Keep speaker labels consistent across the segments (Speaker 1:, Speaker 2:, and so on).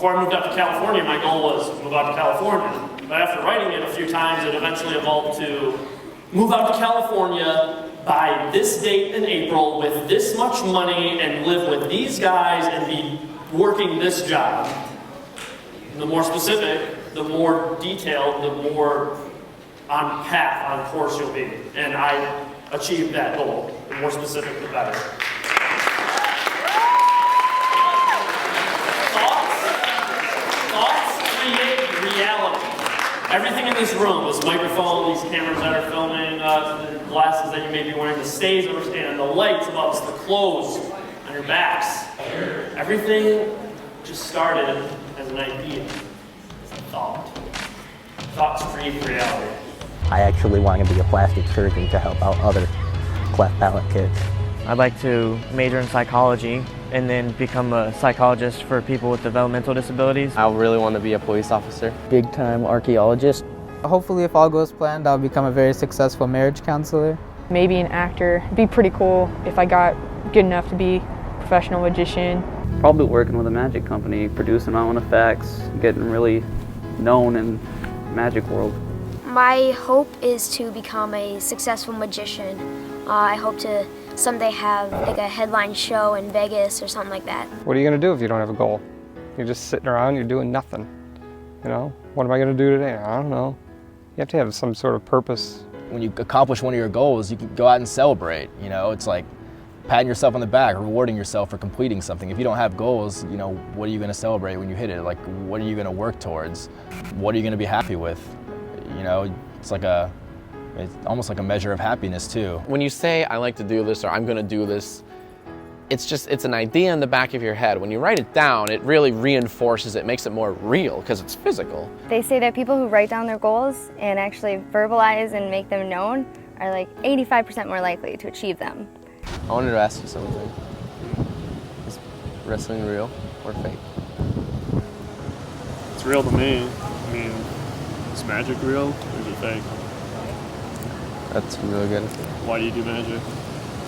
Speaker 1: Before I moved out to California, my goal was to move out to California. But after writing it a few times, it eventually evolved to move out to California by this date in April with this much money and live with these guys and be working this job. The more specific, the more detailed, the more on path, on course you'll be. And I achieved that goal. The more specific, the better. Thoughts create reality. Everything in this room, this microphone, these cameras that are filming, the glasses that you may be wearing, the stage that we're standing, the lights above us, the clothes on your backs. Everything just started as an idea, as a thought. Thoughts create reality.
Speaker 2: I actually want to be a plastic surgeon to help out other cleft palate kids.
Speaker 3: I'd like to major in psychology and then become a psychologist for people with developmental disabilities.
Speaker 4: I really want to be a police officer.
Speaker 2: Big-time archaeologist.
Speaker 5: Hopefully, if all goes planned, I'll become a very successful marriage counselor.
Speaker 6: Maybe an actor. It'd be pretty cool if I got good enough to be a professional magician.
Speaker 7: Probably working with a magic company, producing my own effects, getting really known in the magic world.
Speaker 8: My hope is to become a successful magician. I hope to someday have like a headline show in Vegas or something like that.
Speaker 9: What are you going to do if you don't have a goal? You're just sitting around, you're doing nothing. You know, what am I going to do today? I don't know. You have to have some sort of purpose.
Speaker 10: When you accomplish one of your goals, you can go out and celebrate. You know, it's like patting yourself on the back, rewarding yourself for completing something. If you don't have goals, you know, what are you going to celebrate when you hit it? Like, what are you going to work towards? What are you going to be happy with? You know, it's almost like a measure of happiness too.
Speaker 4: When you say, I like to do this or I'm going to do this, it's an idea in the back of your head. When you write it down, it really reinforces it, makes it more real because it's physical.
Speaker 11: They say that people who write down their goals and actually verbalize and make them known are like 85% more likely to achieve them.
Speaker 4: I wanted to ask you something. Is wrestling real or fake?
Speaker 1: It's real to me. I mean, is magic real or is it fake?
Speaker 4: That's really good.
Speaker 1: Why do you do magic?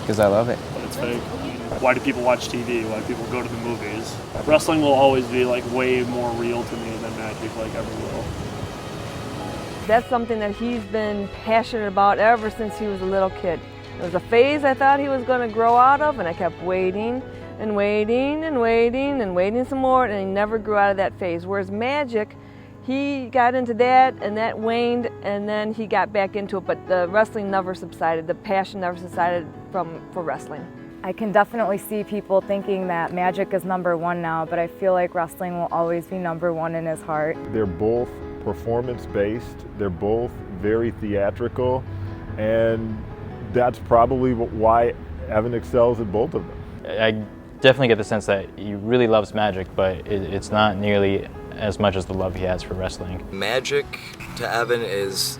Speaker 4: Because I love it.
Speaker 1: But it's fake. Why do people watch TV? Why do people go to the movies? Wrestling will always be like way more real to me than magic like ever will.
Speaker 12: That's something that he's been passionate about ever since he was a little kid. It was a phase I thought he was going to grow out of, and I kept waiting and waiting and waiting and waiting some more, and he never grew out of that phase. Whereas magic, he got into that, and that waned, and then he got back into it, but the wrestling never subsided. The passion never subsided for wrestling.
Speaker 13: I can definitely see people thinking that magic is #1 now, but I feel like wrestling will always be #1 in his heart.
Speaker 14: They're both performance-based, they're both very theatrical, and that's probably why Evan excels at both of them.
Speaker 15: I definitely get the sense that he really loves magic, but it's not nearly as much as the love he has for wrestling.
Speaker 16: Magic to Evan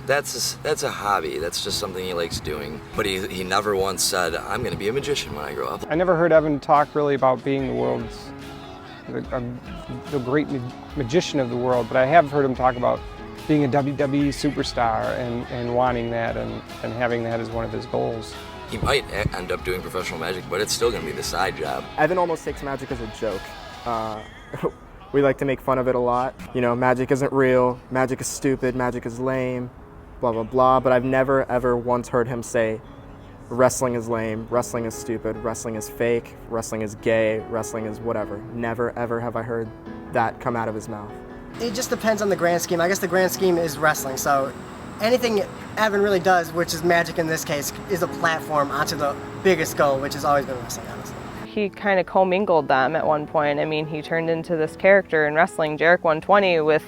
Speaker 16: that's a hobby. That's just something he likes doing. But he never once said, I'm going to be a magician when I grow up.
Speaker 9: I never heard Evan talk really about being the world's, the great magician of the world, but I have heard him talk about being a WWE superstar and wanting that and having that as one of his goals.
Speaker 16: He might end up doing professional magic, but it's still going to be the side job.
Speaker 17: Evan almost takes magic as a joke. We like to make fun of it a lot. You know, magic isn't real, magic is stupid, magic is lame, blah, blah, blah. But I've never, ever once heard him say, wrestling is lame, wrestling is stupid, wrestling is fake, wrestling is gay, wrestling is whatever. Never, ever have I heard that come out of his mouth.
Speaker 18: It just depends on the grand scheme. I guess the grand scheme is wrestling, so anything Evan really does, which is magic in this case, is a platform onto the biggest goal, which has always been wrestling, honestly.
Speaker 19: He kind of commingled them at one point. I mean, he turned into this character in wrestling, Jarek 120, with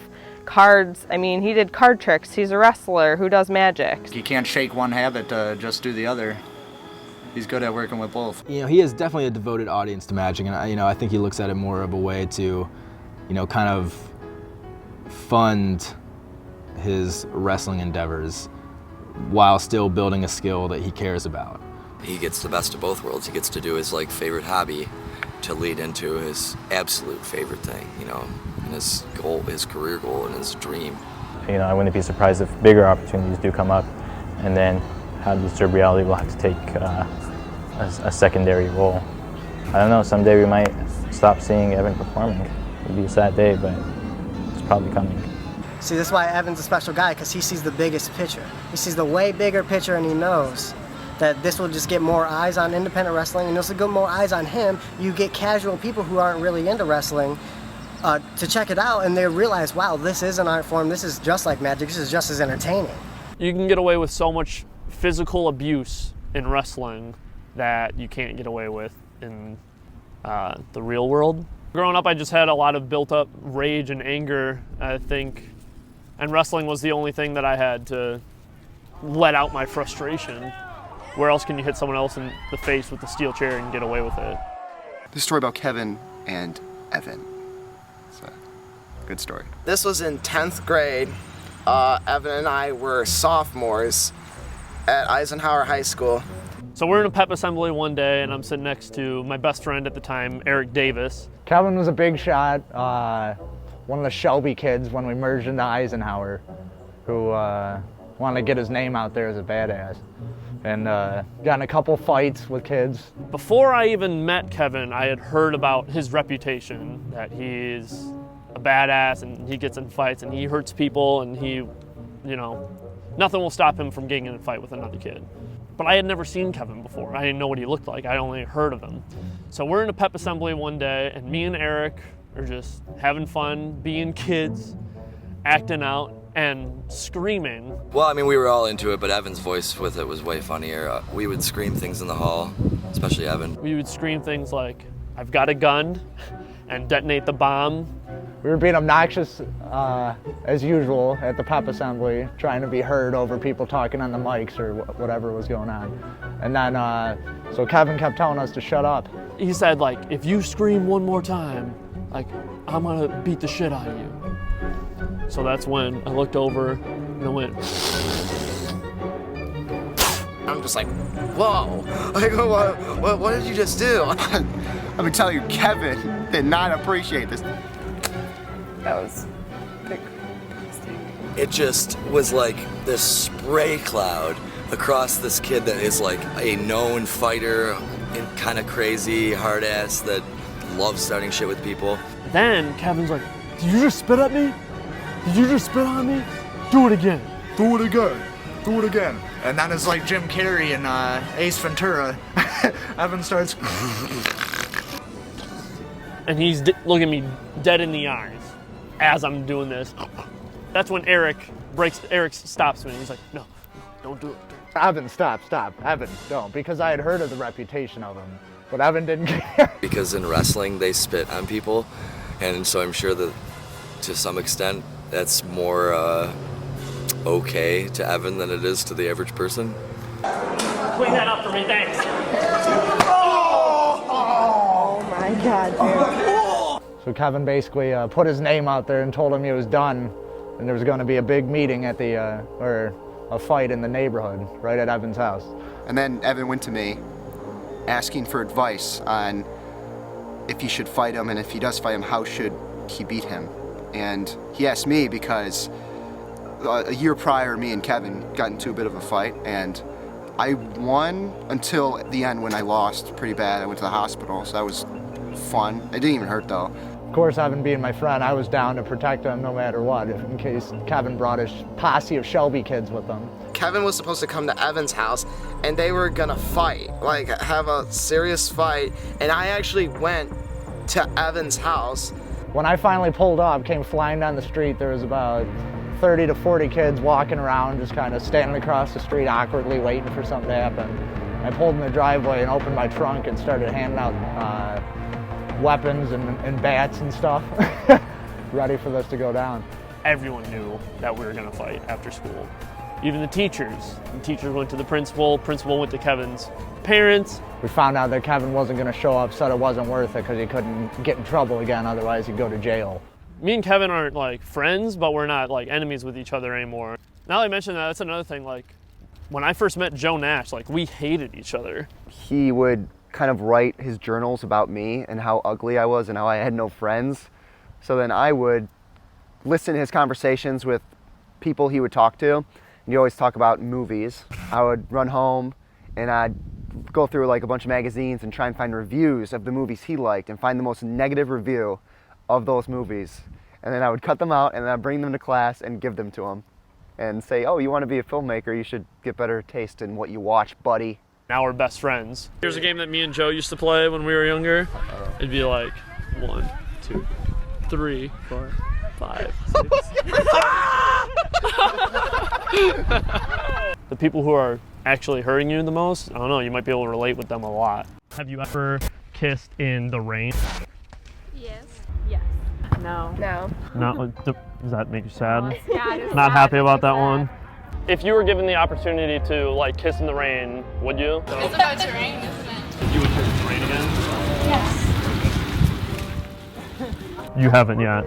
Speaker 19: cards. I mean, he did card tricks. He's a wrestler who does magic.
Speaker 20: You can't shake one habit to just do the other. He's good at working with both.
Speaker 10: You know, he is definitely a devoted audience to magic, and I think he looks at it more of a way to, kind of fund his wrestling endeavors while still building a skill that he cares about.
Speaker 16: He gets the best of both worlds. He gets to do his favorite hobby to lead into his absolute favorite thing, and his goal, his career goal, and his dream.
Speaker 15: I wouldn't be surprised if bigger opportunities do come up, and then how disturbed reality will have to take a secondary role. I don't know, someday we might stop seeing Evan performing. It'll be a sad day, but it's probably coming.
Speaker 18: See, this is why Evan's a special guy, because he sees the biggest picture. He sees the way bigger picture, and he knows that this will just get more eyes on independent wrestling, and this will get more eyes on him. You get casual people who aren't really into wrestling to check it out, and they realize, wow, this is an art form. This is just like magic. This is just as entertaining.
Speaker 1: You can get away with so much physical abuse in wrestling that you can't get away with in the real world. Growing up, I just had a lot of built-up rage and anger, I think, and wrestling was the only thing that I had to let out my frustration. Where else can you hit someone else in the face with a steel chair and get away with it?
Speaker 21: This story about Kevin and Evan. It's a good story.
Speaker 22: This was in 10th grade. Evan and I were sophomores at Eisenhower High School.
Speaker 1: So we're in a pep assembly one day, and I'm sitting next to my best friend at the time, Eric Davis.
Speaker 23: Kevin was a big shot, one of the Shelby kids when we merged into Eisenhower, who wanted to get his name out there as a badass. And got in a couple fights with kids.
Speaker 1: Before I even met Kevin, I had heard about his reputation, that he's a badass and he gets in fights and he hurts people and he, nothing will stop him from getting in a fight with another kid. But I had never seen Kevin before. I didn't know what he looked like. I only heard of him. So we're in a pep assembly one day, and me and Eric are just having fun, being kids, acting out, and screaming.
Speaker 16: Well, I mean, we were all into it, but Evan's voice with it was way funnier. We would scream things in the hall, especially Evan.
Speaker 1: We would scream things like, "I've got a gun," and detonate the bomb.
Speaker 23: We were being obnoxious, as usual, at the pep assembly, trying to be heard over people talking on the mics or whatever was going on. And then, so Kevin kept telling us to shut up.
Speaker 1: He said, like, if you scream one more time, like, I'm gonna beat the shit out of you. So that's when I looked over and I went.
Speaker 22: I'm just like, whoa, like, what did you just do?
Speaker 21: Let me tell you, Kevin did not appreciate this.
Speaker 22: That was big.
Speaker 16: It just was like this spray cloud across this kid that is like a known fighter and kind of crazy, hard ass that loves starting shit with people.
Speaker 1: Then Kevin's like, "Did you just spit at me? Did you just spit on me? Do it again.
Speaker 21: Do it again. Do it again." And then it's like Jim Carrey and Ace Ventura. Evan starts.
Speaker 1: And he's looking me dead in the eyes as I'm doing this. That's when Eric stops me. He's like, no, don't do it.
Speaker 23: Evan, stop. Evan, don't. Because I had heard of the reputation of him. But Evan didn't care.
Speaker 16: Because in wrestling, they spit on people. And so I'm sure that to some extent, that's more okay to Evan than it is to the average person.
Speaker 1: Clean that up for me, thanks.
Speaker 12: Oh my God, dude.
Speaker 23: So Kevin basically put his name out there and told him he was done, and there was going to be a big meeting at the, or a fight in the neighborhood, right at Evan's house.
Speaker 21: And then Evan went to me, asking for advice on if he should fight him, and if he does fight him, how should he beat him? And he asked me because a year prior, me and Kevin got into a bit of a fight, and I won until the end when I lost pretty bad. I went to the hospital, so that was fun. It didn't even hurt though.
Speaker 23: Of course, Evan being my friend, I was down to protect him no matter what, in case Kevin brought his posse of Shelby kids with him.
Speaker 22: Kevin was supposed to come to Evan's house, and they were gonna fight, like have a serious fight, and I actually went to Evan's house.
Speaker 23: When I finally pulled up, came flying down the street, there was about 30 to 40 kids walking around, just kind of standing across the street awkwardly waiting for something to happen. I pulled in the driveway and opened my trunk and started handing out weapons and bats and stuff, ready for this to go down.
Speaker 1: Everyone knew that we were going to fight after school. Even the teachers. The teachers went to the principal went to Kevin's parents.
Speaker 23: We found out that Kevin wasn't going to show up, said it wasn't worth it because he couldn't get in trouble again, otherwise he'd go to jail.
Speaker 1: Me and Kevin aren't like friends, but we're not like enemies with each other anymore. Now that I mentioned that, that's another thing. Like when I first met Joe Nash, like we hated each other.
Speaker 24: He would kind of write his journals about me and how ugly I was and how I had no friends. So then I would listen to his conversations with people he would talk to, and he'd always talk about movies. I would run home and I'd go through like a bunch of magazines and try and find reviews of the movies he liked and find the most negative review of those movies. And then I would cut them out and then I'd bring them to class and give them to them and say, oh, you want to be a filmmaker, you should get better taste in what you watch, buddy.
Speaker 1: Now we're best friends. Here's a game that me and Joe used to play when we were younger. It'd be like 1, 2, 3, 4, 5, 6. The people who are actually hurting you the most, I don't know, you might be able to relate with them a lot. Have you ever kissed in the rain?
Speaker 2: Yes.
Speaker 12: Yes. No.
Speaker 2: No.
Speaker 1: Does that make you sad?
Speaker 2: Yeah,
Speaker 1: Not happy about that one? If you were given the opportunity to like kiss in the rain, would you?
Speaker 2: It's about to rain, isn't it?
Speaker 1: You would kiss in the rain again?
Speaker 2: Yes.
Speaker 1: You haven't yet.